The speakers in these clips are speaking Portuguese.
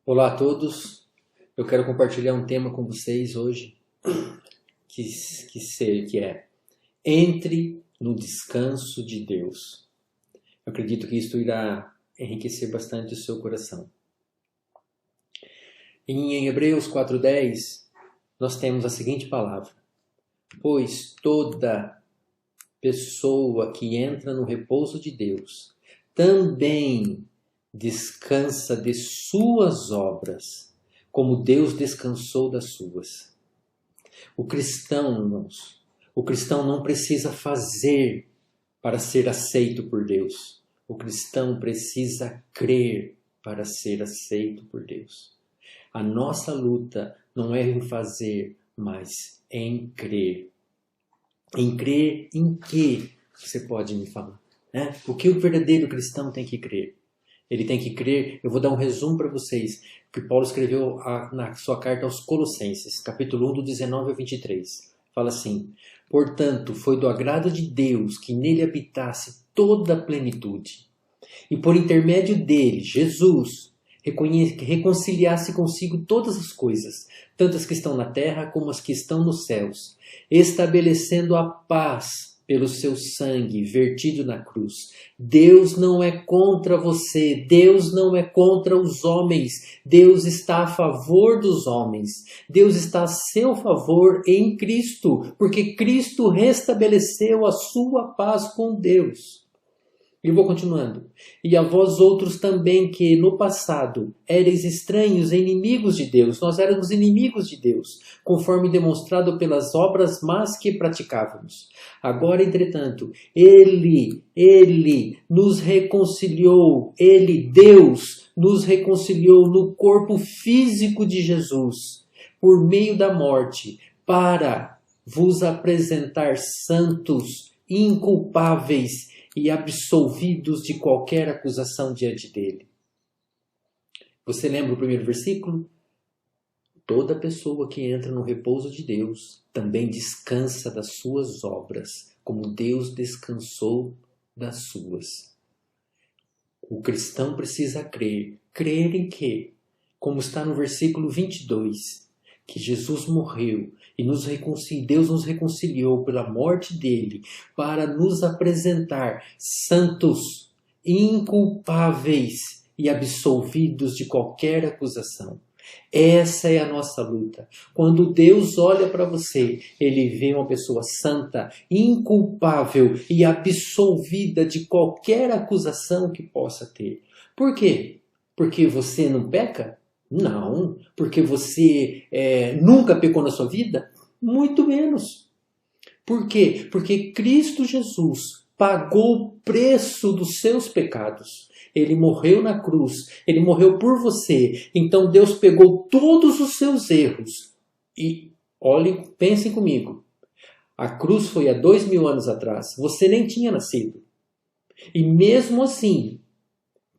Olá a todos, eu quero compartilhar um tema com vocês hoje, que é Entre no descanso de Deus. Eu acredito que isso irá enriquecer bastante o seu coração. Em Hebreus 4:10, nós temos a seguinte palavra: pois toda pessoa que entra no repouso de Deus também descansa de suas obras, como Deus descansou das suas. O cristão, irmãos, o cristão não precisa fazer para ser aceito por Deus. O cristão precisa crer para ser aceito por Deus. A nossa luta não é em fazer, mas em crer. Em crer em que você pode me falar? Né? O que o verdadeiro cristão tem que crer? Ele tem que crer. Eu vou dar um resumo para vocês, que Paulo escreveu na sua carta aos Colossenses, capítulo 1, do 19 ao 23. Fala assim: portanto, foi do agrado de Deus que nele habitasse toda a plenitude, e por intermédio dele, Jesus, reconciliasse consigo todas as coisas, tanto as que estão na terra como as que estão nos céus, estabelecendo a paz pelo seu sangue vertido na cruz. Deus não é contra você, Deus não é contra os homens, Deus está a favor dos homens, Deus está a seu favor em Cristo, porque Cristo restabeleceu a sua paz com Deus. E vou continuando. E a vós outros também, que no passado éreis estranhos e inimigos de Deus. Nós éramos inimigos de Deus, conforme demonstrado pelas obras más que praticávamos. Agora, entretanto, Ele nos reconciliou, Deus, nos reconciliou no corpo físico de Jesus, por meio da morte, para vos apresentar santos, inculpáveis e absolvidos de qualquer acusação diante dele. Você lembra o primeiro versículo? Toda pessoa que entra no repouso de Deus também descansa das suas obras, como Deus descansou das suas. O cristão precisa crer. Crer em quê? Como está no versículo 22, que Jesus morreu e Deus nos reconciliou pela morte dele para nos apresentar santos, inculpáveis e absolvidos de qualquer acusação. Essa é a nossa luta. Quando Deus olha para você, Ele vê uma pessoa santa, inculpável e absolvida de qualquer acusação que possa ter. Por quê? Porque você não peca? Não. Porque você nunca pecou na sua vida? Muito menos. Por quê? Porque Cristo Jesus pagou o preço dos seus pecados. Ele morreu na cruz. Ele morreu por você. Então Deus pegou todos os seus erros. E olhem, pensem comigo. A cruz foi há 2000 anos atrás. Você nem tinha nascido. E mesmo assim,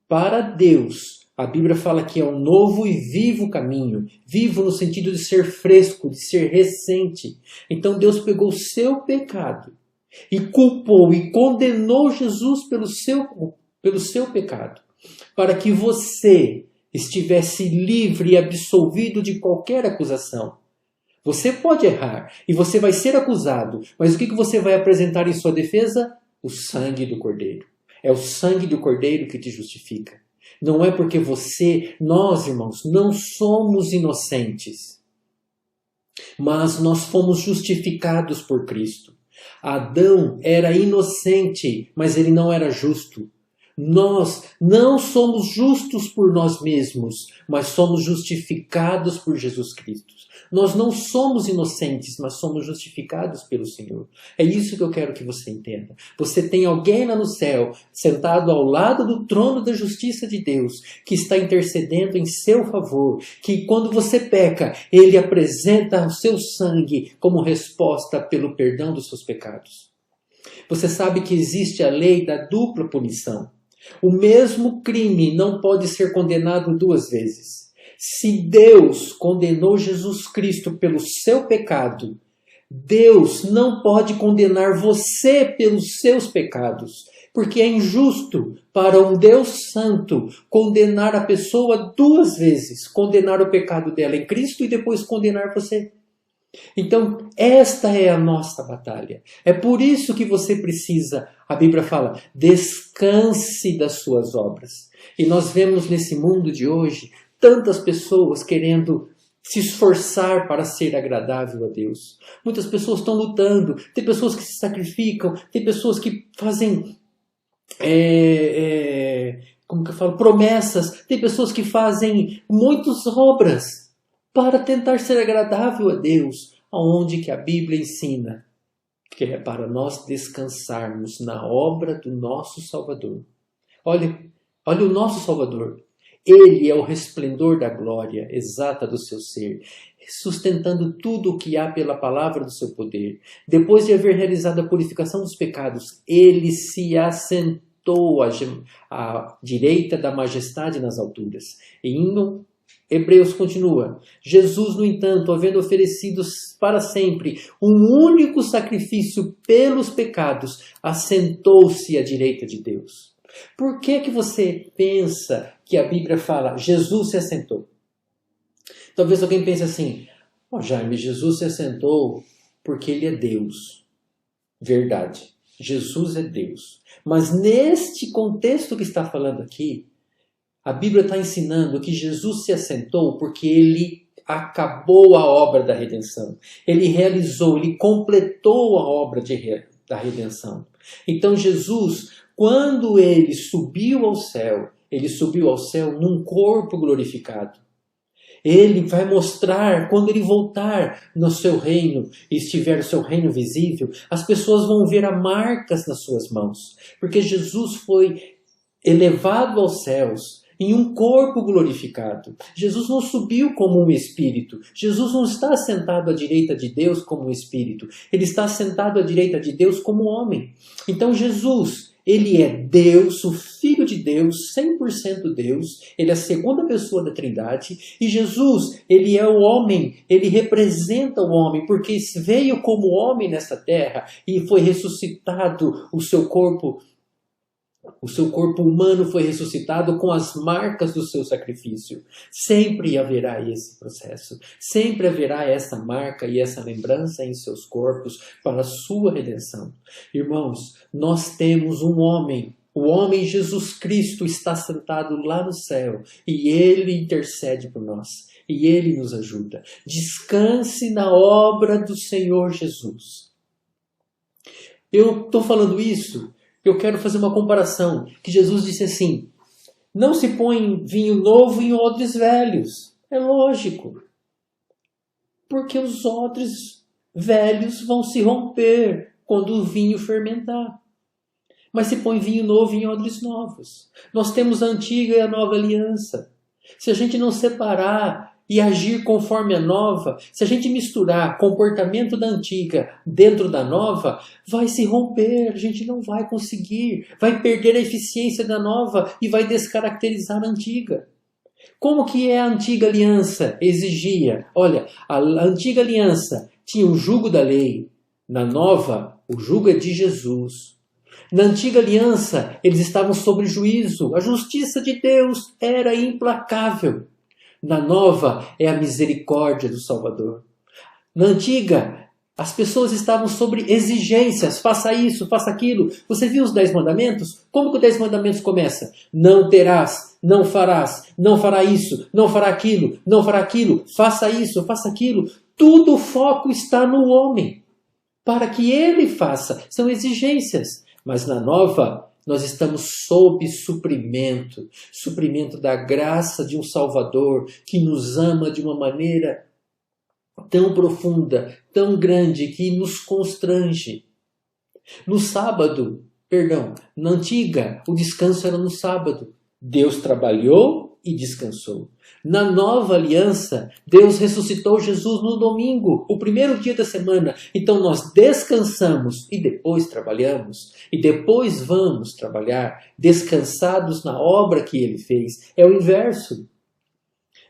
para Deus, a Bíblia fala que é um novo e vivo caminho. Vivo no sentido de ser fresco, de ser recente. Então Deus pegou o seu pecado e culpou e condenou Jesus pelo seu pecado, para que você estivesse livre e absolvido de qualquer acusação. Você pode errar e você vai ser acusado, mas o que você vai apresentar em sua defesa? O sangue do Cordeiro. É o sangue do Cordeiro que te justifica. Não é porque nós, irmãos, não somos inocentes, mas nós fomos justificados por Cristo. Adão era inocente, mas ele não era justo. Nós não somos justos por nós mesmos, mas somos justificados por Jesus Cristo. Nós não somos inocentes, mas somos justificados pelo Senhor. É isso que eu quero que você entenda. Você tem alguém lá no céu, sentado ao lado do trono da justiça de Deus, que está intercedendo em seu favor, que quando você peca, Ele apresenta o seu sangue como resposta pelo perdão dos seus pecados. Você sabe que existe a lei da dupla punição. O mesmo crime não pode ser condenado duas vezes. Se Deus condenou Jesus Cristo pelo seu pecado, Deus não pode condenar você pelos seus pecados. Porque é injusto para um Deus santo condenar a pessoa duas vezes. Condenar o pecado dela em Cristo e depois condenar você. Então, esta é a nossa batalha. É por isso que você precisa, a Bíblia fala, descanse das suas obras. E nós vemos nesse mundo de hoje tantas pessoas querendo se esforçar para ser agradável a Deus. Muitas pessoas estão lutando, tem pessoas que se sacrificam, tem pessoas que fazem, como que eu falo, promessas, tem pessoas que fazem muitas obras para tentar ser agradável a Deus, aonde que a Bíblia ensina que é para nós descansarmos na obra do nosso Salvador. Olha o nosso Salvador. Ele é o resplendor da glória exata do seu ser, sustentando tudo o que há pela palavra do seu poder. Depois de haver realizado a purificação dos pecados, ele se assentou à direita da majestade nas alturas. E indo, Hebreus continua. Jesus, no entanto, havendo oferecido para sempre um único sacrifício pelos pecados, assentou-se à direita de Deus. Por que você pensa que a Bíblia fala Jesus se assentou? Talvez alguém pense assim, Jaime, Jesus se assentou porque ele é Deus. Verdade, Jesus é Deus. Mas neste contexto que está falando aqui, a Bíblia está ensinando que Jesus se assentou porque ele acabou a obra da redenção. Ele realizou, ele completou a obra da redenção. Então Jesus, quando ele subiu ao céu num corpo glorificado. Ele vai mostrar, quando ele voltar no seu reino, e estiver o seu reino visível, as pessoas vão ver as marcas nas suas mãos. Porque Jesus foi elevado aos céus em um corpo glorificado. Jesus não subiu como um espírito. Jesus não está sentado à direita de Deus como um espírito. Ele está sentado à direita de Deus como homem. Então Jesus, ele é Deus, o Filho de Deus, 100% Deus. Ele é a segunda pessoa da Trindade. E Jesus, ele é o homem, ele representa o homem, porque veio como homem nessa terra e foi ressuscitado o seu corpo humano foi ressuscitado com as marcas do seu sacrifício. Sempre haverá esse processo. Sempre haverá essa marca e essa lembrança em seus corpos para a sua redenção. Irmãos, nós temos um homem. O homem Jesus Cristo está sentado lá no céu e ele intercede por nós. E ele nos ajuda. Descanse na obra do Senhor Jesus. Eu estou falando isso. Eu quero fazer uma comparação, que Jesus disse assim, não se põe vinho novo em odres velhos. É lógico. Porque os odres velhos vão se romper quando o vinho fermentar. Mas se põe vinho novo em odres novos. Nós temos a antiga e a nova aliança. Se a gente não separar e agir conforme a nova, se a gente misturar comportamento da antiga dentro da nova, vai se romper, a gente não vai conseguir, vai perder a eficiência da nova e vai descaracterizar a antiga. Como que a antiga aliança exigia? Olha, a antiga aliança tinha o jugo da lei, na nova, o jugo é de Jesus. Na antiga aliança, eles estavam sob juízo, a justiça de Deus era implacável. Na nova é a misericórdia do Salvador. Na antiga, as pessoas estavam sobre exigências. Faça isso, faça aquilo. Você viu os 10 mandamentos? Como que os 10 mandamentos começa? Não terás, não farás, não fará isso, não fará aquilo, não fará aquilo. Faça isso, faça aquilo. Tudo o foco está no homem. Para que ele faça. São exigências. Mas na nova, nós estamos sob suprimento da graça de um Salvador que nos ama de uma maneira tão profunda, tão grande, que nos constrange. Na antiga, o descanso era no sábado. Deus trabalhou e descansou. Na nova aliança, Deus ressuscitou Jesus no domingo, o primeiro dia da semana. Então nós descansamos e depois trabalhamos. E depois vamos trabalhar, descansados na obra que Ele fez. É o inverso.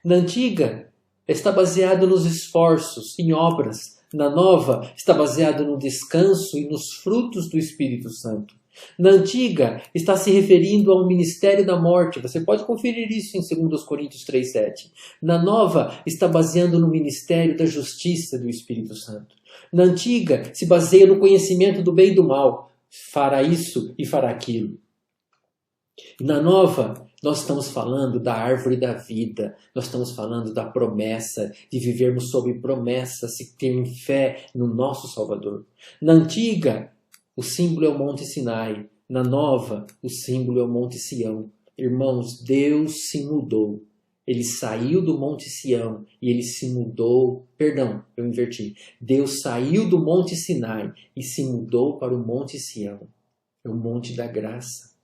Na antiga, está baseado nos esforços, em obras. Na nova, está baseado no descanso e nos frutos do Espírito Santo. Na antiga, está se referindo ao ministério da morte. Você pode conferir isso em 2 Coríntios 3,7. Na nova, está baseando no ministério da justiça do Espírito Santo. Na antiga, se baseia no conhecimento do bem e do mal. Fará isso e fará aquilo. Na nova, nós estamos falando da árvore da vida. Nós estamos falando da promessa, de vivermos sob promessa, se ter fé no nosso Salvador. Na antiga, o símbolo é o Monte Sinai. Na nova, o símbolo é o Monte Sião. Irmãos, Deus se mudou. Ele saiu do Monte Sião e ele se mudou. Perdão, eu inverti. Deus saiu do Monte Sinai e se mudou para o Monte Sião. É o Monte da Graça.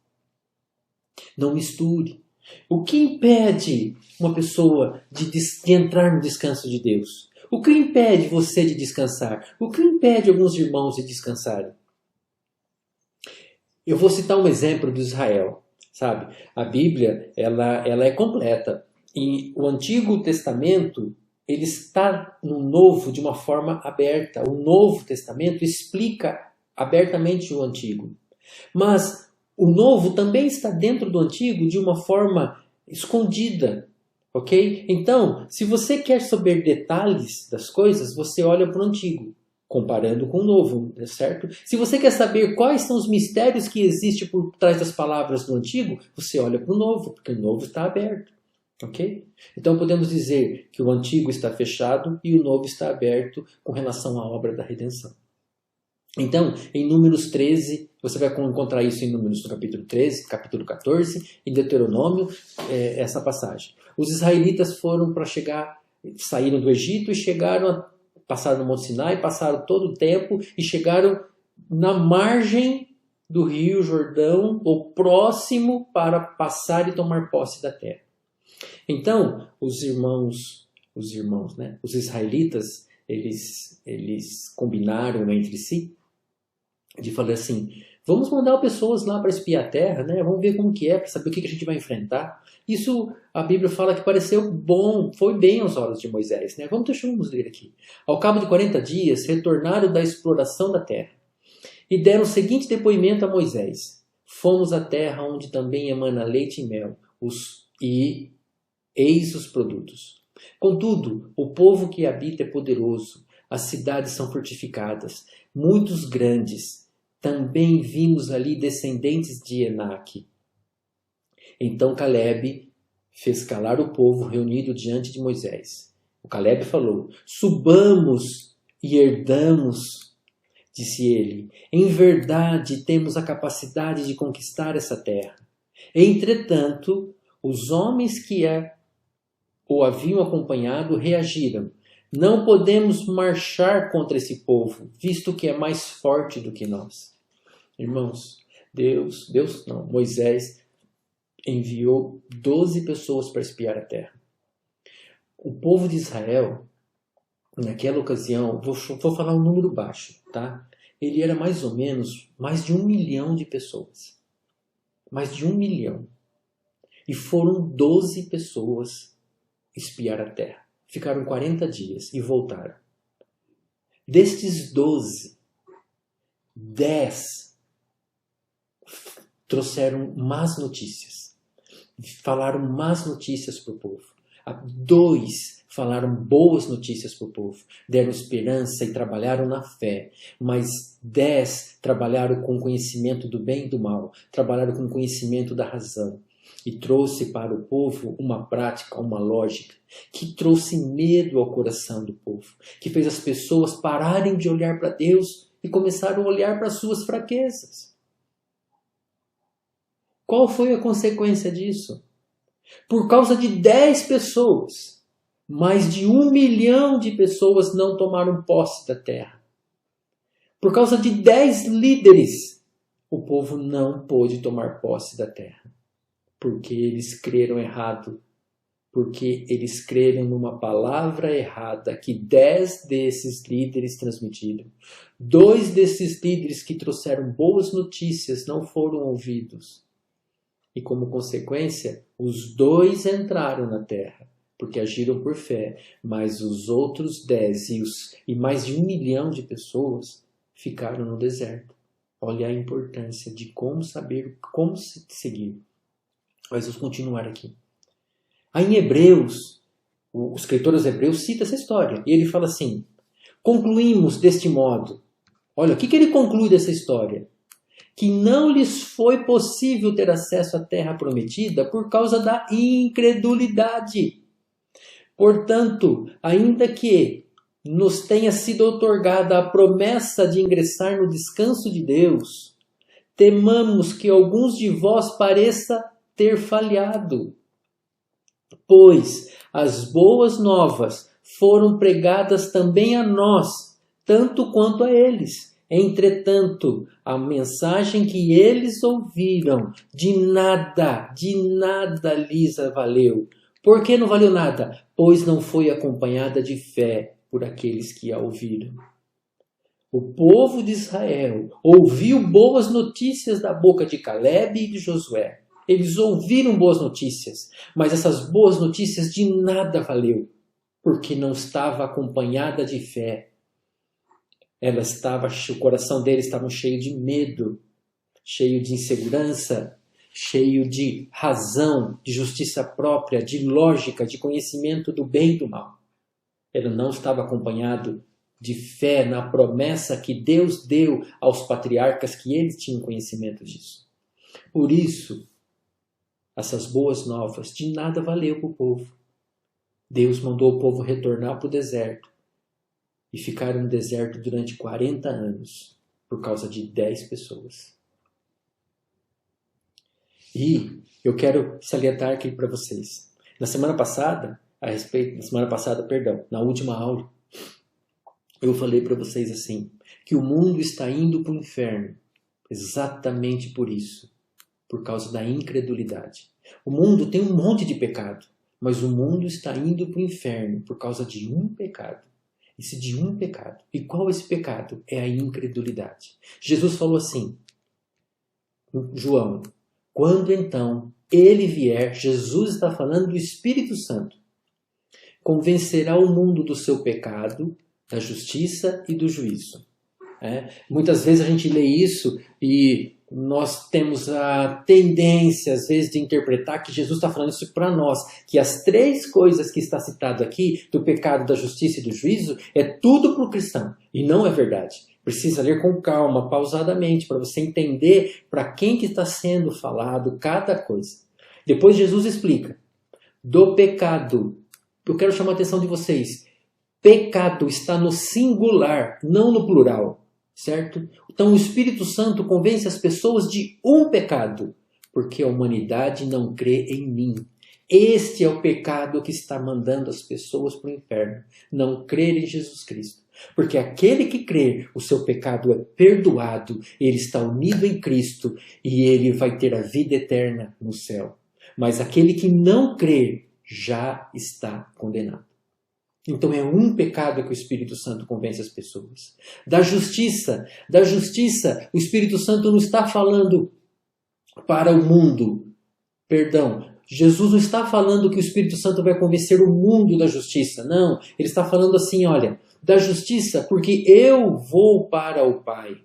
Não misture. O que impede uma pessoa de entrar no descanso de Deus? O que impede você de descansar? O que impede alguns irmãos de descansarem? Eu vou citar um exemplo de Israel, sabe? A Bíblia, ela é completa. E o Antigo Testamento, ele está no Novo de uma forma aberta. O Novo Testamento explica abertamente o Antigo. Mas o Novo também está dentro do Antigo de uma forma escondida, ok? Então, se você quer saber detalhes das coisas, você olha para o Antigo, comparando com o Novo, certo? Se você quer saber quais são os mistérios que existem por trás das palavras do Antigo, você olha para o Novo, porque o Novo está aberto. Ok? Então podemos dizer que o Antigo está fechado e o Novo está aberto com relação à obra da redenção. Então, em Números 13, você vai encontrar isso em Números no capítulo 13, capítulo 14, em Deuteronômio, essa passagem. Os israelitas foram para saíram do Egito e passaram no Monte Sinai, passaram todo o tempo e chegaram na margem do Rio Jordão, ou próximo, para passar e tomar posse da terra. Então, os israelitas, eles combinaram entre si de falar assim, vamos mandar pessoas lá para espiar a terra, né? Vamos ver como que é, para saber o que a gente vai enfrentar. Isso, a Bíblia fala que pareceu bom, foi bem aos olhos de Moisés, né? Vamos ler aqui. Ao cabo de 40 dias, retornaram da exploração da terra e deram o seguinte depoimento a Moisés. Fomos à terra onde também emana leite e mel, eis os produtos. Contudo, o povo que habita é poderoso, as cidades são fortificadas, muitos grandes. Também vimos ali descendentes de Enaque. Então Calebe fez calar o povo reunido diante de Moisés. O Calebe falou, subamos e herdamos, disse ele. Em verdade temos a capacidade de conquistar essa terra. Entretanto, os homens que o haviam acompanhado reagiram. Não podemos marchar contra esse povo, visto que é mais forte do que nós. Irmãos, Moisés enviou 12 pessoas para espiar a terra. O povo de Israel, naquela ocasião, vou falar um número baixo, tá? Ele era mais ou menos mais de 1 milhão de pessoas. Mais de 1 milhão. E foram 12 pessoas espiar a terra. Ficaram 40 dias e voltaram. Destes 12, 10 trouxeram más notícias. Falaram más notícias para o povo. 2 falaram boas notícias para o povo. Deram esperança e trabalharam na fé. Mas 10 trabalharam com conhecimento do bem e do mal. Trabalharam com conhecimento da razão. E trouxe para o povo uma prática, uma lógica, que trouxe medo ao coração do povo, que fez as pessoas pararem de olhar para Deus e começaram a olhar para as suas fraquezas. Qual foi a consequência disso? Por causa de 10 pessoas, mais de 1 milhão de pessoas não tomaram posse da terra. Por causa de 10 líderes, o povo não pôde tomar posse da terra. Porque eles creram errado. Porque eles creram numa palavra errada que 10 desses líderes transmitiram. 2 desses líderes que trouxeram boas notícias não foram ouvidos. E como consequência, os 2 entraram na terra, porque agiram por fé. Mas os outros 10 e mais de 1 milhão de pessoas ficaram no deserto. Olha a importância de como saber, como seguir. Mas vamos continuar aqui. Aí em Hebreus, o escritor aos Hebreus cita essa história. E ele fala assim, concluímos deste modo. Olha, o que ele conclui dessa história? Que não lhes foi possível ter acesso à terra prometida por causa da incredulidade. Portanto, ainda que nos tenha sido outorgada a promessa de ingressar no descanso de Deus, temamos que alguns de vós pareça ter falhado. Pois as boas novas foram pregadas também a nós, tanto quanto a eles. Entretanto, a mensagem que eles ouviram de nada lhes valeu. Por que não valeu nada? Pois não foi acompanhada de fé por aqueles que a ouviram. O povo de Israel ouviu boas notícias da boca de Caleb e de Josué. Eles ouviram boas notícias, mas essas boas notícias de nada valeu, porque não estava acompanhada de fé. O coração deles estava cheio de medo, cheio de insegurança, cheio de razão, de justiça própria, de lógica, de conhecimento do bem e do mal. Ele não estava acompanhado de fé na promessa que Deus deu aos patriarcas, que eles tinham conhecimento disso. Por isso, essas boas novas de nada valeu para o povo. Deus mandou o povo retornar para o deserto e ficar no deserto durante 40 anos por causa de 10 pessoas. E eu quero salientar aqui para vocês. Na última aula, eu falei para vocês assim, que o mundo está indo para o inferno exatamente por isso, por causa da incredulidade. O mundo tem um monte de pecado, mas o mundo está indo para o inferno por causa de um pecado. De um pecado. E qual é esse pecado? É a incredulidade. Jesus falou assim, João, quando então ele vier, Jesus está falando do Espírito Santo, convencerá o mundo do seu pecado, da justiça e do juízo. Muitas vezes a gente lê isso e nós temos a tendência, às vezes, de interpretar que Jesus está falando isso para nós, que as 3 coisas que está citado aqui, do pecado, da justiça e do juízo, é tudo para o cristão. E não é verdade. Precisa ler com calma, pausadamente, para você entender para quem que está sendo falado cada coisa. Depois Jesus explica. Do pecado, eu quero chamar a atenção de vocês. Pecado está no singular, não no plural. Certo? Então o Espírito Santo convence as pessoas de um pecado, porque a humanidade não crê em mim. Este é o pecado que está mandando as pessoas para o inferno, não crer em Jesus Cristo. Porque aquele que crer, o seu pecado é perdoado, ele está unido em Cristo e ele vai ter a vida eterna no céu. Mas aquele que não crer já está condenado. Então é um pecado que o Espírito Santo convence as pessoas. Da justiça, o Espírito Santo não está falando para o mundo. Perdão, Jesus não está falando que o Espírito Santo vai convencer o mundo da justiça. Não, ele está falando assim, olha, da justiça, porque eu vou para o Pai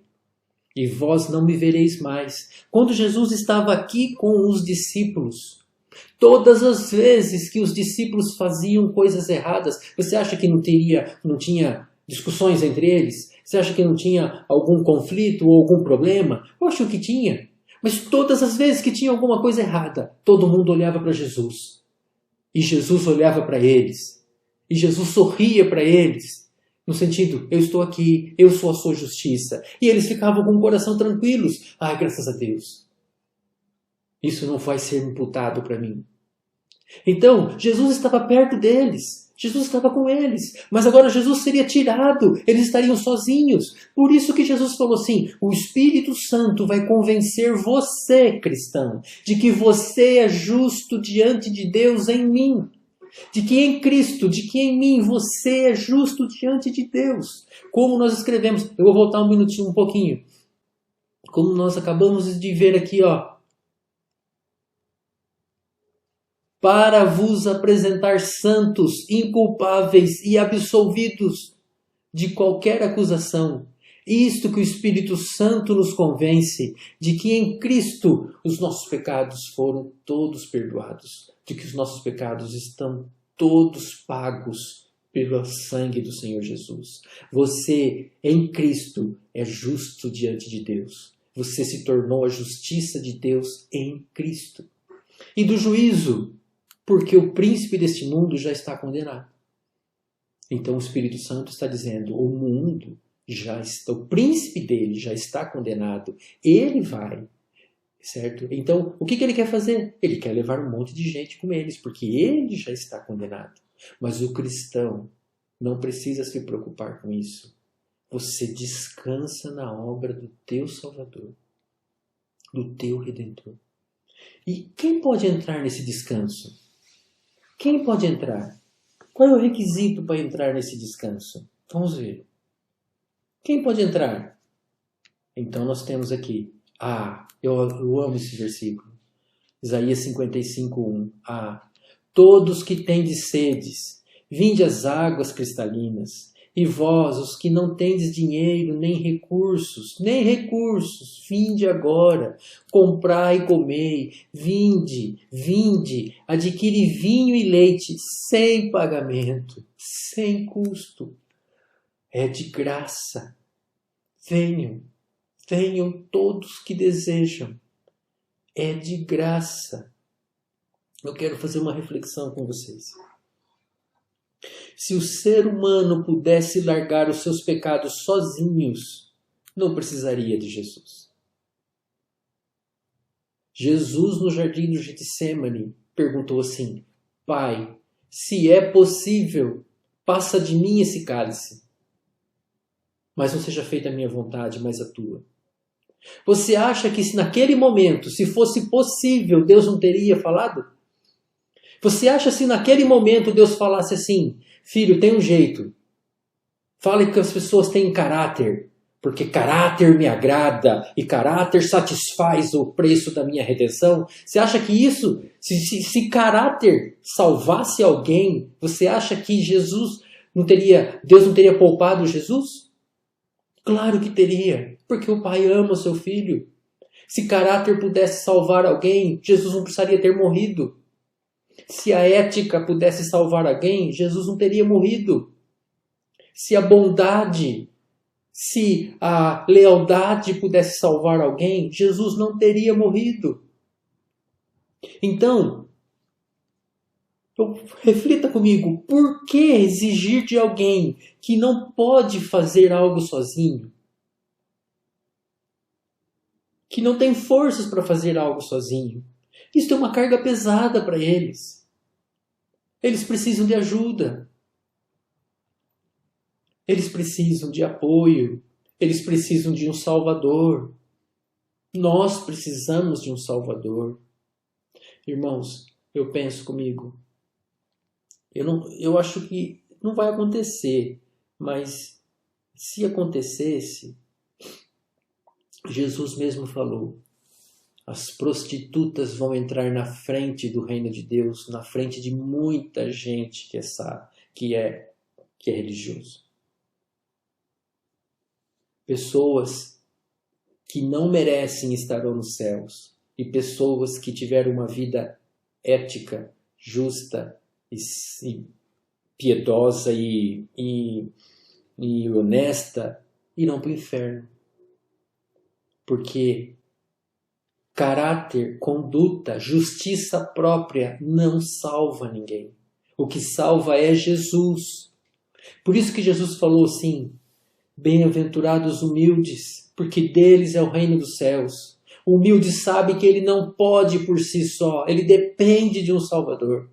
e vós não me vereis mais. Quando Jesus estava aqui com os discípulos, todas as vezes que os discípulos faziam coisas erradas, você acha que não tinha discussões entre eles? Você acha que não tinha algum conflito ou algum problema? Eu acho que tinha. Mas todas as vezes que tinha alguma coisa errada, todo mundo olhava para Jesus. E Jesus olhava para eles. E Jesus sorria para eles. No sentido, eu estou aqui, eu sou a sua justiça. E eles ficavam com o coração tranquilos. Ai, graças a Deus. Isso não vai ser imputado para mim. Então, Jesus estava perto deles. Jesus estava com eles. Mas agora Jesus seria tirado. Eles estariam sozinhos. Por isso que Jesus falou assim, o Espírito Santo vai convencer você, cristão, de que você é justo diante de Deus em mim. De que em Cristo, de que em mim você é justo diante de Deus. Como nós escrevemos, eu vou voltar um pouquinho. Como nós acabamos de ver aqui, para vos apresentar santos, inculpáveis e absolvidos de qualquer acusação, Isto que o Espírito Santo nos convence de que em Cristo os nossos pecados foram todos perdoados, de que os nossos pecados estão todos pagos pelo sangue do Senhor Jesus. Você, em Cristo, é justo diante de Deus. Você se tornou a justiça de Deus em Cristo. E do juízo, porque o príncipe deste mundo já está condenado. Então o Espírito Santo está dizendo, o mundo já está, o príncipe dele já está condenado. Ele vai, certo? Então, o que ele quer fazer? Ele quer levar um monte de gente com eles, porque ele já está condenado. Mas o cristão não precisa se preocupar com isso. Você descansa na obra do teu Salvador, do teu Redentor. E quem pode entrar nesse descanso? Quem pode entrar? Qual é o requisito para entrar nesse descanso? Vamos ver. Quem pode entrar? Então nós temos aqui. Eu amo esse versículo. Isaías 55:1. Todos que tendes sedes, vinde às águas cristalinas. E vós, os que não tendes dinheiro, nem recursos, vinde agora, comprai e comei, vinde, adquire vinho e leite, sem pagamento, sem custo. É de graça. Venham todos que desejam. É de graça. Eu quero fazer uma reflexão com vocês. Se o ser humano pudesse largar os seus pecados sozinhos, não precisaria de Jesus. Jesus, no jardim do Getsêmani, perguntou assim: Pai, se é possível, passa de mim esse cálice. Mas não seja feita a minha vontade, mas a tua. Você acha que se naquele momento, se fosse possível, Deus não teria falado? Você acha se naquele momento Deus falasse assim: filho, tem um jeito. Fale que as pessoas têm caráter, porque caráter me agrada e caráter satisfaz o preço da minha redenção. Você acha que isso, se caráter salvasse alguém, você acha que Deus não teria poupado Jesus? Claro que teria, porque o Pai ama o seu filho. Se caráter pudesse salvar alguém, Jesus não precisaria ter morrido. Se a ética pudesse salvar alguém, Jesus não teria morrido. Se a bondade, se a lealdade pudesse salvar alguém, Jesus não teria morrido. Então, reflita comigo, por que exigir de alguém que não pode fazer algo sozinho? Que não tem forças para fazer algo sozinho? Isso é uma carga pesada para eles. Eles precisam de ajuda. Eles precisam de apoio. Eles precisam de um Salvador. Nós precisamos de um Salvador. Irmãos, eu penso comigo. Eu acho que não vai acontecer, mas se acontecesse, Jesus mesmo falou: as prostitutas vão entrar na frente do reino de Deus, na frente de muita gente que é religioso. Pessoas que não merecem estarão nos céus e pessoas que tiveram uma vida ética, justa e piedosa e honesta irão para o inferno. Porque caráter, conduta, justiça própria não salva ninguém. O que salva é Jesus. Por isso que Jesus falou assim: bem-aventurados humildes, porque deles é o reino dos céus. O humilde sabe que ele não pode por si só, ele depende de um Salvador.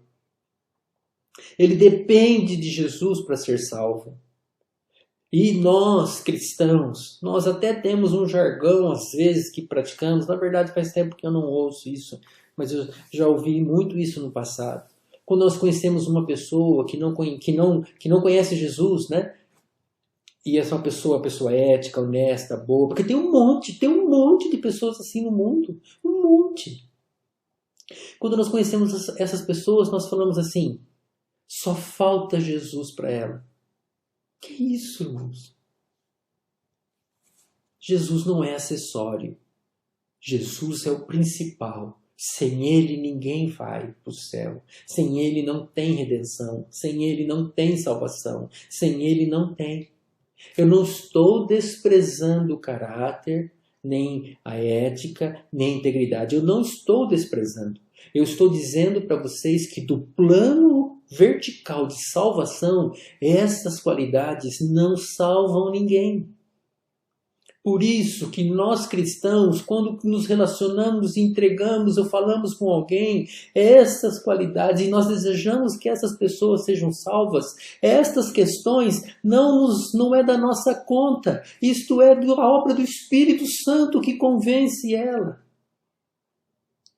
Ele depende de Jesus para ser salvo. E nós, cristãos, nós até temos um jargão, às vezes, que praticamos. Na verdade, faz tempo que eu não ouço isso, mas eu já ouvi muito isso no passado. Quando nós conhecemos uma pessoa que não conhece Jesus, né? E essa é uma pessoa ética, honesta, boa, porque tem um monte de pessoas assim no mundo. Um monte. Quando nós conhecemos essas pessoas, nós falamos assim: só falta Jesus para ela. Que isso, irmãos? Jesus não é acessório. Jesus é o principal. Sem Ele ninguém vai para o céu. Sem Ele não tem redenção. Sem Ele não tem salvação. Sem Ele não tem. Eu não estou desprezando o caráter, nem a ética, nem a integridade. Eu não estou desprezando. Eu estou dizendo para vocês que do plano vertical de salvação, essas qualidades não salvam ninguém. Por isso que nós cristãos, quando nos relacionamos e entregamos ou falamos com alguém, essas qualidades, e nós desejamos que essas pessoas sejam salvas, estas questões não é da nossa conta. Isto é a obra do Espírito Santo que convence ela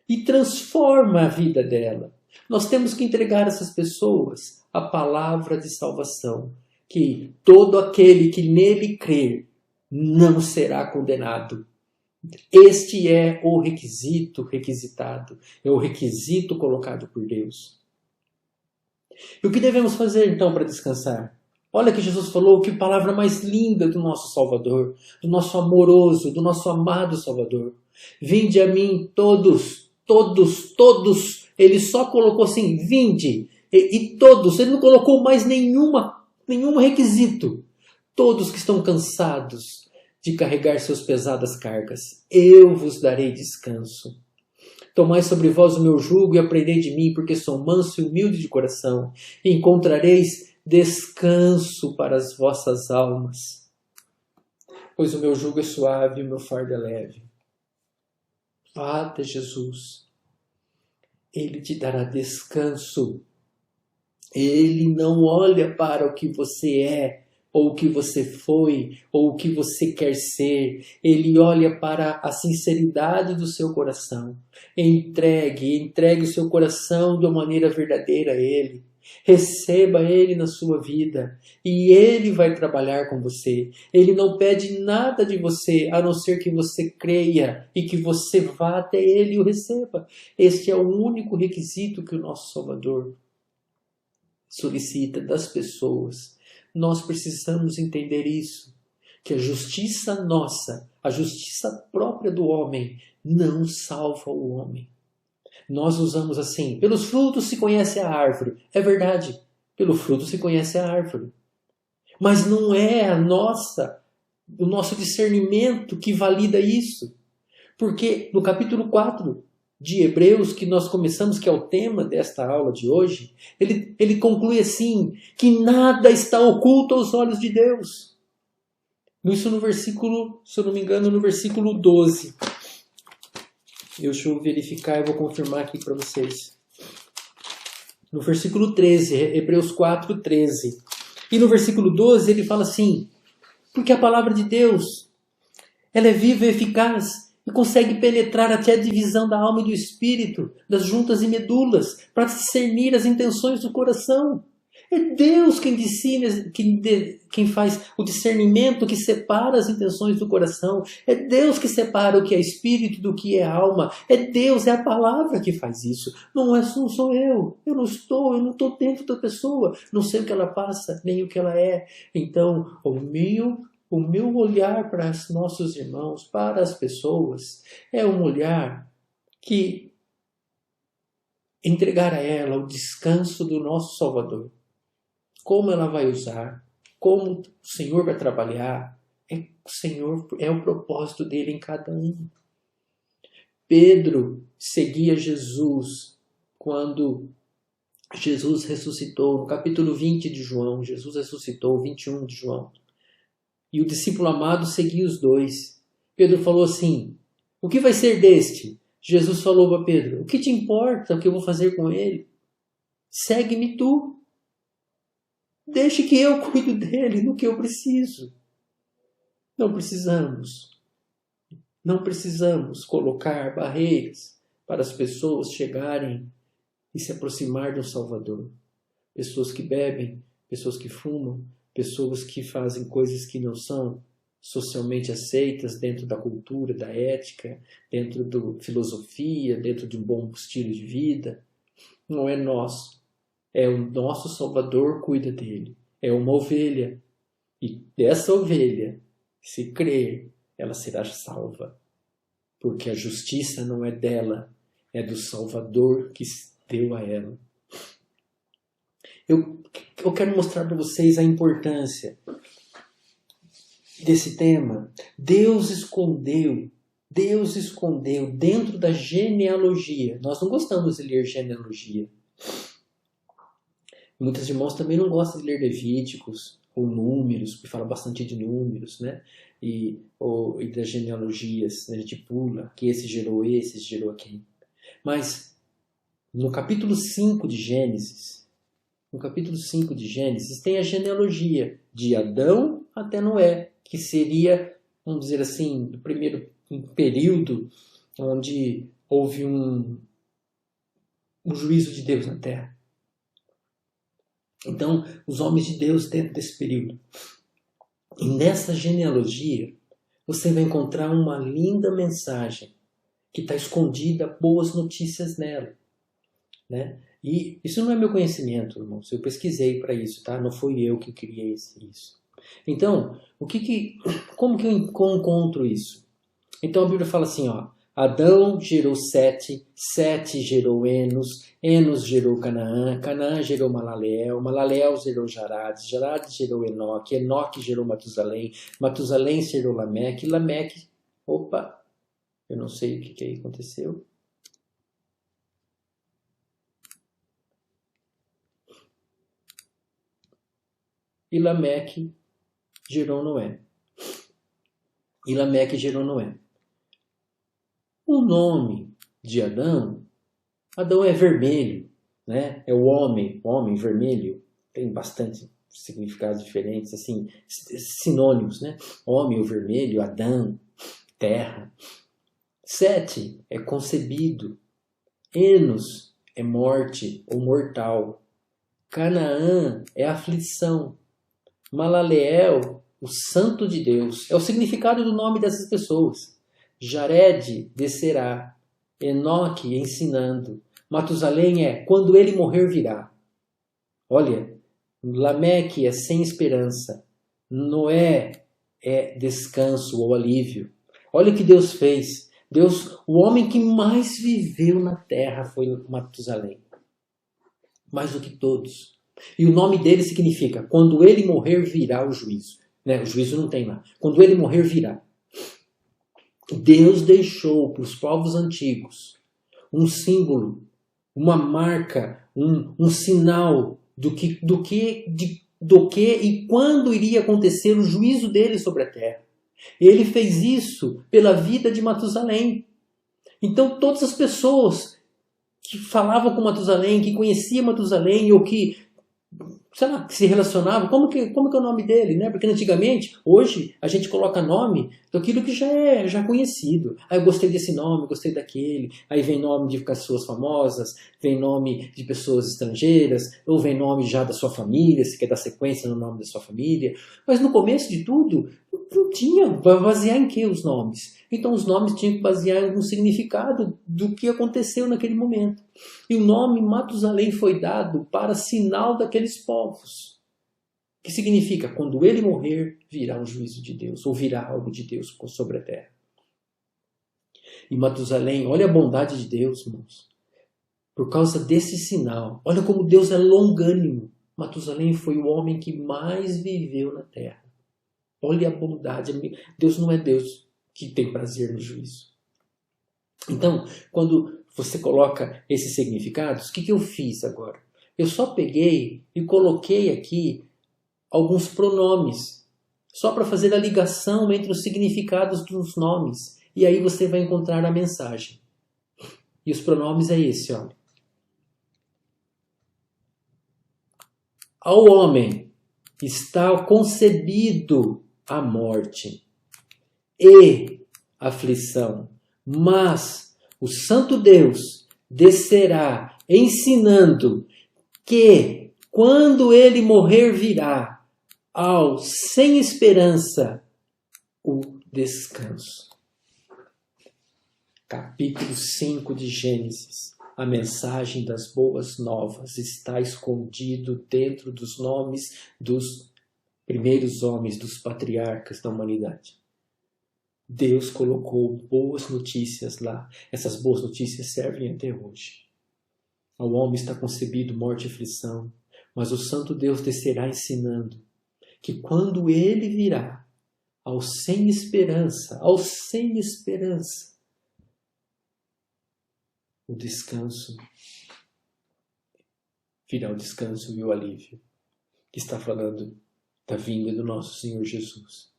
e transforma a vida dela. Nós temos que entregar a essas pessoas a palavra de salvação, que todo aquele que nele crer não será condenado. Este é o requisitado, é o requisito colocado por Deus. E o que devemos fazer então para descansar? Olha que Jesus falou que palavra mais linda do nosso Salvador, do nosso amoroso, do nosso amado Salvador. Vinde a mim todos, todos, todos. Ele só colocou assim, vinde, e todos. Ele não colocou mais nenhum requisito. Todos que estão cansados de carregar suas pesadas cargas, eu vos darei descanso. Tomai sobre vós o meu jugo e aprendei de mim, porque sou manso e humilde de coração, e encontrareis descanso para as vossas almas. Pois o meu jugo é suave e o meu fardo é leve. Vá até Jesus. Ele te dará descanso. Ele não olha para o que você é, ou o que você foi, ou o que você quer ser. Ele olha para a sinceridade do seu coração. Entregue o seu coração de uma maneira verdadeira a Ele. Receba Ele na sua vida e Ele vai trabalhar com você. Ele não pede nada de você, a não ser que você creia e que você vá até Ele e o receba. Este é o único requisito que o nosso Salvador solicita das pessoas. Nós precisamos entender isso, que a justiça nossa, a justiça própria do homem, não salva o homem. Nós usamos assim, pelos frutos se conhece a árvore. É verdade, pelo fruto se conhece a árvore. Mas não é o nosso discernimento que valida isso. Porque no capítulo 4 de Hebreus, que nós começamos, que é o tema desta aula de hoje, ele conclui assim, que nada está oculto aos olhos de Deus. Isso no versículo, se eu não me engano, no versículo 12. Deixa eu verificar e vou confirmar aqui para vocês. No versículo 13, Hebreus 4, 13. E no versículo 12 ele fala assim, porque a palavra de Deus, ela é viva e eficaz, e consegue penetrar até a divisão da alma e do espírito, das juntas e medulas, para discernir as intenções do coração. É Deus quem quem faz o discernimento, que separa as intenções do coração. É Deus que separa o que é espírito do que é alma. É Deus, é a palavra que faz isso. Não sou eu. Eu não estou dentro da pessoa. Não sei o que ela passa, nem o que ela é. Então, o meu olhar para os nossos irmãos, para as pessoas, é um olhar que entregar a ela o descanso do nosso Salvador. Como ela vai usar, como o Senhor vai trabalhar, é o propósito dele em cada um. Pedro seguia Jesus quando Jesus ressuscitou, no capítulo 20 de João, Jesus ressuscitou, 21 de João. E o discípulo amado seguia os dois. Pedro falou assim, o que vai ser deste? Jesus falou para Pedro, o que te importa o que eu vou fazer com ele? Segue-me tu. Deixe que eu cuido dele no que eu preciso. Não precisamos colocar barreiras para as pessoas chegarem e se aproximar de um Salvador. Pessoas que bebem, pessoas que fumam, pessoas que fazem coisas que não são socialmente aceitas dentro da cultura, da ética, dentro da filosofia, dentro de um bom estilo de vida. Não é nosso. É o nosso Salvador cuida dele. É uma ovelha. E dessa ovelha, se crer, ela será salva. Porque a justiça não é dela, é do Salvador que deu a ela. Eu quero mostrar para vocês a importância desse tema. Deus escondeu dentro da genealogia. Nós não gostamos de ler genealogia. Muitos irmãos também não gostam de ler Levíticos ou Números, porque fala bastante de números, né? E das genealogias, né? A gente pula que esse gerou aquele. Mas no capítulo 5 de Gênesis, tem a genealogia de Adão até Noé, que seria, vamos dizer assim, do primeiro período onde houve um juízo de Deus na terra. Então, os homens de Deus dentro desse período. E nessa genealogia, você vai encontrar uma linda mensagem que está escondida, boas notícias nela, né? E isso não é meu conhecimento, irmãos. Eu pesquisei para isso, tá? Não fui eu que criei isso. Então, como que eu encontro isso? Então a Bíblia fala assim, ó, Adão gerou Sete, Sete gerou Enos, Enos gerou Canaã, Canaã gerou Malaleel, Malaleel gerou Jarade, Jarade gerou Enoque, Enoque gerou Matusalém, Matusalém gerou Lameque, Lameque, opa, eu não sei o que aí aconteceu. E Lameque gerou Noé. O nome de Adão é vermelho, né? É o homem vermelho, tem bastante significados diferentes, assim, sinônimos, né? Homem, o vermelho, Adão, terra. Sete é concebido. Enos é morte ou mortal. Canaã é aflição. Malaleel, o santo de Deus. É o significado do nome dessas pessoas. Jared, descerá. Enoque, ensinando. Matusalém é, quando ele morrer virá. Olha, Lameque é sem esperança. Noé é descanso ou alívio. Olha o que Deus fez. O homem que mais viveu na terra foi Matusalém. Mais do que todos. E o nome dele significa, quando ele morrer virá o juízo. Né? O juízo não tem lá. Quando ele morrer virá. Deus deixou para os povos antigos um símbolo, uma marca, um sinal do que e quando iria acontecer o juízo dele sobre a terra. Ele fez isso pela vida de Matusalém. Então todas as pessoas que falavam com Matusalém, que conheciam Matusalém ou que, sei lá, que se relacionavam, como que é o nome dele, né? Porque antigamente, hoje, a gente coloca nome daquilo que já é conhecido. Eu gostei desse nome, gostei daquele. Aí vem nome de pessoas famosas, vem nome de pessoas estrangeiras, ou vem nome já da sua família, se quer dar sequência no nome da sua família. Mas no começo de tudo, não tinha, vai basear em que os nomes? Então os nomes tinham que basear em algum significado do que aconteceu naquele momento. E o nome Matusalém foi dado para sinal daqueles povos. Que significa, quando ele morrer, virá um juízo de Deus, ou virá algo de Deus sobre a terra. E Matusalém, olha a bondade de Deus, irmãos. Por causa desse sinal, olha como Deus é longânimo. Matusalém foi o homem que mais viveu na terra. Olha a bondade. Deus não é Deus que tem prazer no juízo. Então, quando você coloca esses significados, o que eu fiz agora? Eu só peguei e coloquei aqui alguns pronomes, só para fazer a ligação entre os significados dos nomes. E aí você vai encontrar a mensagem. E os pronomes é esse, olha. Ao homem está concebido a morte e aflição, mas o Santo Deus descerá ensinando que quando ele morrer virá ao sem esperança o descanso. Capítulo 5 de Gênesis. A mensagem das boas novas está escondido dentro dos nomes dos primeiros homens, dos patriarcas da humanidade. Deus colocou boas notícias lá. Essas boas notícias servem até hoje. Ao homem está concebido morte e aflição, mas o Santo Deus descerá ensinando que quando ele virá aos sem esperança, o descanso virá o descanso e o alívio, que está falando da vinda do nosso Senhor Jesus.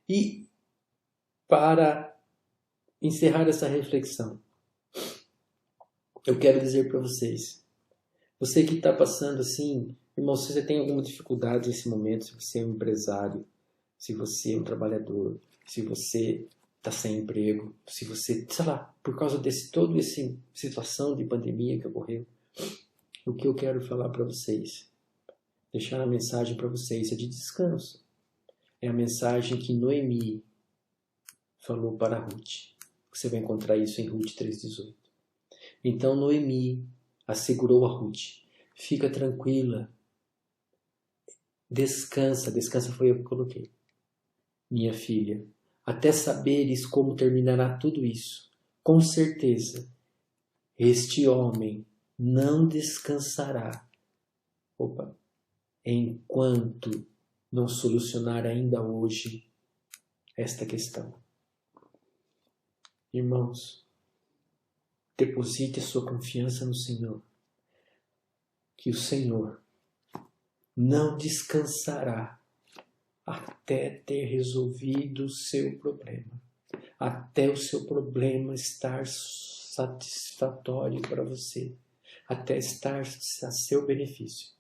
E para encerrar essa reflexão, eu quero dizer para vocês, você que está passando assim, irmão, se você tem alguma dificuldade nesse momento, se você é um empresário, se você é um trabalhador, se você está sem emprego, se você, sei lá, por causa desse toda essa situação de pandemia que ocorreu, o que eu quero falar para vocês, deixar a mensagem para vocês é de descanso. É a mensagem que Noemi falou para Ruth. Você vai encontrar isso em Ruth 3,18. Então Noemi assegurou a Ruth: fica tranquila, descansa foi eu que coloquei, minha filha, até saberes como terminará tudo isso. Com certeza, este homem não descansará, enquanto não solucionar ainda hoje esta questão. Irmãos, deposite a sua confiança no Senhor, que o Senhor não descansará até ter resolvido o seu problema, até o seu problema estar satisfatório para você, até estar a seu benefício.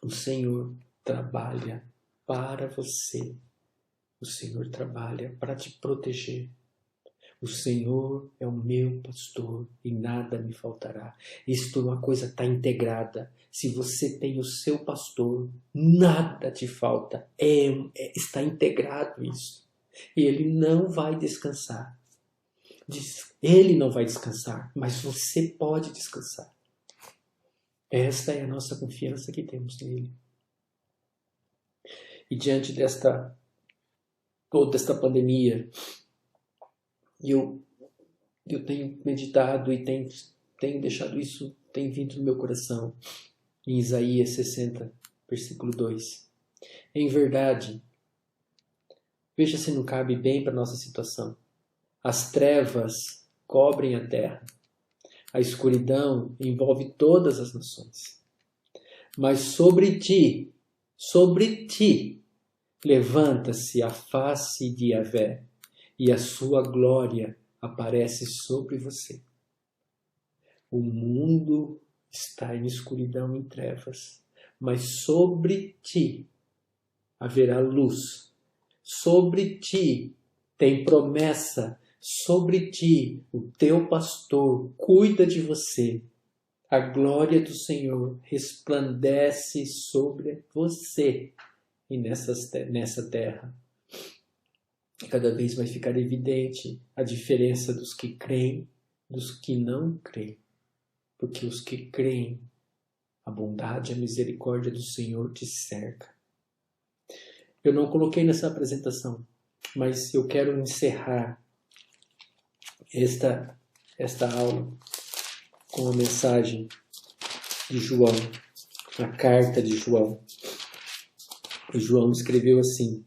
O Senhor trabalha para você, o Senhor trabalha para te proteger. O Senhor é o meu pastor e nada me faltará. Isto é uma coisa, está integrada. Se você tem o seu pastor, nada te falta. Está integrado isso. E ele não vai descansar. Ele não vai descansar, mas você pode descansar. Esta é a nossa confiança que temos nele. E diante toda esta pandemia, eu tenho meditado e tenho deixado isso, tem vindo no meu coração, em Isaías 60, versículo 2. Em verdade, veja se não cabe bem para a nossa situação. As trevas cobrem a terra, a escuridão envolve todas as nações. Mas sobre ti, levanta-se a face de Yahvé, e a sua glória aparece sobre você. O mundo está em escuridão e em trevas, mas sobre ti haverá luz. Sobre ti tem promessa, sobre ti o teu pastor cuida de você. A glória do Senhor resplandece sobre você e nessa terra. Cada vez vai ficar evidente a diferença dos que creem dos que não creem. Porque os que creem, a bondade e a misericórdia do Senhor te cerca. Eu não coloquei nessa apresentação, mas eu quero encerrar esta aula com a mensagem de João, a carta de João. E João escreveu assim,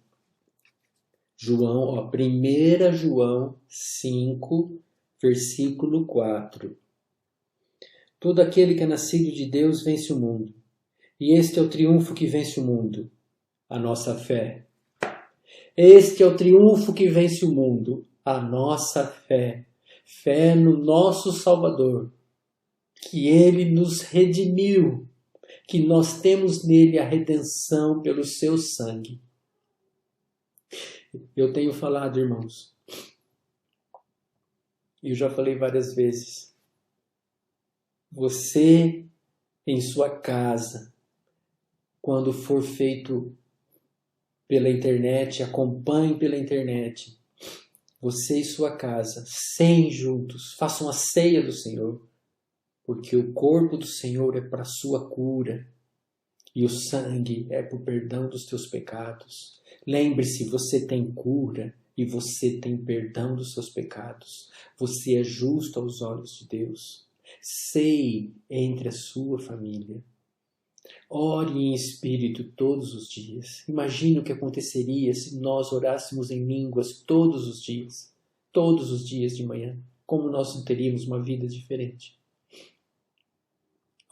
1 João 5, versículo 4. Todo aquele que é nascido de Deus vence o mundo. E este é o triunfo que vence o mundo, a nossa fé. Este é o triunfo que vence o mundo, a nossa fé. Fé no nosso Salvador, que Ele nos redimiu, que nós temos nele a redenção pelo seu sangue. Eu tenho falado, irmãos, e eu já falei várias vezes, você em sua casa, quando for feito pela internet, acompanhe pela internet, você e sua casa, 100 juntos, façam a ceia do Senhor, porque o corpo do Senhor é para a sua cura, E o sangue é por perdão dos teus pecados. Lembre-se, você tem cura e você tem perdão dos seus pecados. Você é justo aos olhos de Deus. Sei entre a sua família. Ore em espírito todos os dias. Imagine o que aconteceria se nós orássemos em línguas todos os dias de manhã. Como nós teríamos uma vida diferente.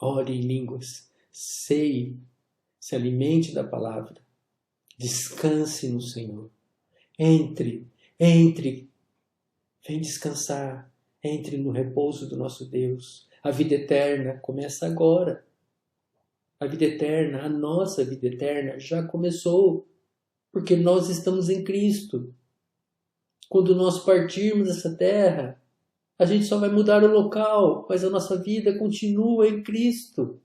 Ore em línguas. Sei, se alimente da palavra. Descanse no Senhor. Entre. Vem descansar. Entre no repouso do nosso Deus. A vida eterna começa agora. A vida eterna, a nossa vida eterna já começou, porque nós estamos em Cristo. Quando nós partirmos dessa terra, a gente só vai mudar o local, mas a nossa vida continua em Cristo.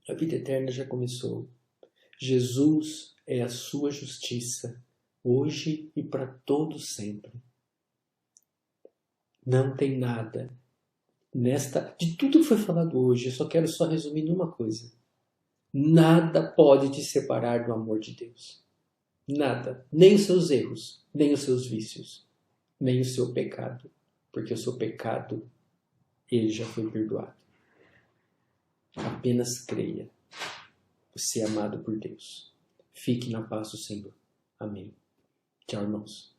A vida eterna já começou. Jesus é a sua justiça, hoje e para todo sempre. Não tem nada. De tudo que foi falado hoje, eu só quero resumir numa coisa. Nada pode te separar do amor de Deus. Nada. Nem os seus erros, nem os seus vícios, nem o seu pecado. Porque o seu pecado, ele já foi perdoado. Apenas creia. Você é amado por Deus. Fique na paz do Senhor. Amém. Tchau, irmãos.